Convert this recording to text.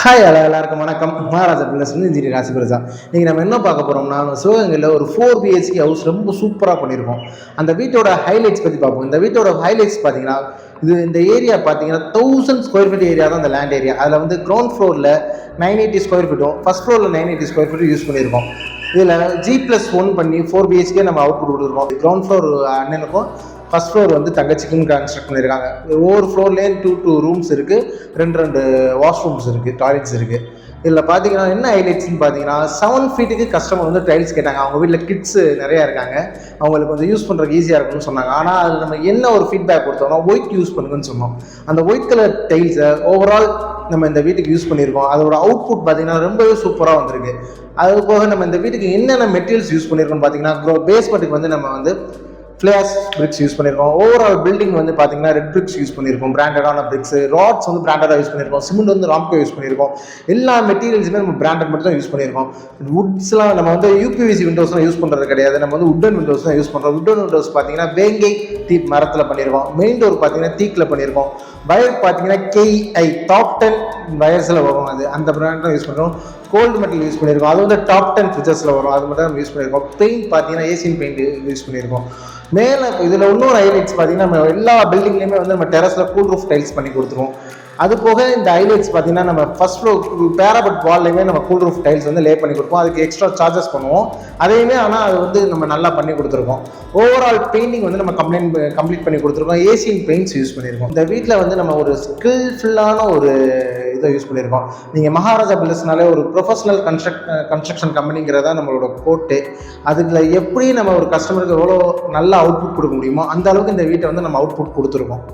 Hi எல்லாருக்கும் வணக்கம். Maharaja pillars engineer ராசிபிரசா. நீங்கள் நம்ம என்ன பார்க்க போகிறோம்னா, சிவகங்கையில் ஒரு 4 BHK ஹவுஸ் ரொம்ப சூப்பராக பண்ணியிருக்கோம். அந்த வீட்டோட ஹைலைட்ஸ் பற்றி பார்ப்போம். இந்த வீட்டோட ஹைலைட்ஸ் பார்த்தீங்கன்னா, இந்த ஏரியா பார்த்தீங்கன்னா 1000 ஸ்கொயர் ஃபீட் ஏரியா தான் அந்த லேண்ட் ஏரியா. அதில் வந்து கிரவுண்ட் ஃப்ளோரில் 980 ஸ்கொயர் ஃபீட்டும் ஃபர்ஸ்ட் ஃப்ளோரில் 980 ஸ்கொயர் ஃபீட்டும் யூஸ் பண்ணியிருக்கோம். இதில் G+1 பண்ணி 4 BHK நம்ம அவுட்புட் கொடுத்துருக்கோம். கிரவுண்ட் ஃப்ளோர் அண்ணனுக்கும் ஃபர்ஸ்ட் ஃப்ளோர் வந்து தங்கச்சிக்கும் கன்ஸ்ட்ரக்ட் பண்ணியிருக்காங்க. ஒவ்வொரு ஃப்ளோர்லேயும் 2 ரூம்ஸ் இருக்குது, 2 வாஷ்ரூம்ஸ் இருக்குது, டாய்லெட்ஸ் இருக்குது. இதில் பார்த்தீங்கன்னா என்ன ஹைலைட்ஸ்னு பார்த்தீங்கன்னா 7 ஃபீட்டுக்கு கஸ்டமர் வந்து டைல்ஸ் கேட்டாங்க. அவங்க வீட்டில் கிட்ஸ் நிறையா இருக்காங்க, அவங்களுக்கு வந்து யூஸ் பண்ணுறதுக்கு ஈஸியாக இருக்கும்னு சொன்னாங்க. ஆனால் அதில் நம்ம என்ன ஒரு ஃபீட்பேக் கொடுத்தோம்னா ஒயிட் யூஸ் பண்ணுங்கன்னு சொன்னோம். அந்த ஒயிட் கலர் டைல்ஸை ஓவரால் நம்ம இந்த வீட்டுக்கு யூஸ் பண்ணியிருக்கோம். அதோட அவுட்புட் பார்த்தீங்கன்னா ரொம்பவே சூப்பராக வந்திருக்கு. அது போக நம்ம இந்த வீட்டுக்கு என்னென்ன மெட்டீரியல்ஸ் யூஸ் பண்ணியிருக்கோம்னு பார்த்தீங்கன்னா பேஸ்மெண்ட்டுக்கு வந்து நம்ம வந்து ஃபிளாஸ் பிரிக்ஸ் யூஸ் பண்ணியிருக்கோம். ஓவரால் பில்டிங் வந்து பார்த்தீங்கன்னா ரெட் பிரிக்ஸ் யூஸ் பண்ணியிருக்கோம், பிராண்டடான பிரிக்ஸ். ராட்ஸ் வந்து பிராண்டடாக யூஸ் பண்ணியிருக்கோம். சிமெண்ட் வந்து ராம்கோ யூஸ் பண்ணியிருக்கோம். எல்லா மெட்டீரியல்ஸுமே நம்ம பிராண்டட் மட்டும் தான் யூஸ் பண்ணியிருக்கோம். வுட்ஸ்லாம் நம்ம வந்து யூபிவிசி விண்டோஸ்லாம் யூஸ் பண்ணுறது கிடையாது. நம்ம வந்து உட்டன் விண்டோஸ் தான் யூஸ் பண்ணுறோம். உட்டன் விண்டோஸ் பார்த்தீங்கன்னா வேங்கை தீப் மரத்தில் பண்ணியிருக்கோம். மெயின் டோர் பார்த்தீங்கன்னா தீக்கில் பண்ணியிருக்கோம். வயர் பார்த்தீங்கன்னா KI டாப் 10 வயர்ஸில் வரும். அந்த பிராண்ட் தான் யூஸ் பண்ணுறோம். கோல்டு மெட்டல் யூஸ் பண்ணியிருக்கோம். அது வந்து டாப் 10 ஃபிச்சர்ஸில் வரும். அது மட்டும் நம்ம யூஸ் பண்ணியிருக்கோம். பெயிண்ட் பார்த்தீங்கன்னா ஏசியன் பெயிண்ட் யூஸ் பண்ணியிருக்கோம். மேலே இதில் இன்னொரு ஹைலைட்ஸ் பார்த்தீங்கன்னா நம்ம எல்லா பில்டிங்லேயுமே வந்து நம்ம டெரஸில் கூல் ரூஃப் டைல்ஸ் பண்ணி கொடுத்துருவோம். அது போக இந்த ஹைலைட்ஸ் பார்த்தீங்கன்னா நம்ம ஃபர்ஸ்ட் ஃப்ளோர் பேராபட் வால்லையுமே நம்ம கூல் ரூஃப் டைல்ஸ் வந்து லே பண்ணி கொடுப்போம். அதுக்கு எக்ஸ்ட்ரா சார்ஜஸ் பண்ணுவோம். அதையுமே ஆனால் அது வந்து நம்ம நல்லா பண்ணி கொடுத்துருக்கோம். ஓவரால் பெயிண்டிங் வந்து நம்ம கம்ப்ளீட் பண்ணி கொடுத்துருக்கோம். ஏசியன் பெயிண்ட்ஸ் யூஸ் பண்ணியிருக்கோம். இந்த வீட்டில் வந்து நம்ம ஒரு ஸ்கில்ஃபுல்லான ஒரு இதை யூஸ் பண்ணியிருக்கோம். நீங்கள் மகாராஜா பில்லர்ஸ்னாலே ஒரு ப்ரொஃபஷனல் கன்ஸ்ட்ரக்ஷன் கம்பெனிங்கிறதா நம்மளோட கோட்டு. அதுல எப்படி நம்ம ஒரு கஸ்டமருக்கு எவ்வளோ நல்ல அவுட்புட் கொடுக்க முடியுமோ அந்த அளவுக்கு இந்த வீட்டை வந்து நம்ம அவுட்புட் கொடுத்துருக்கோம்.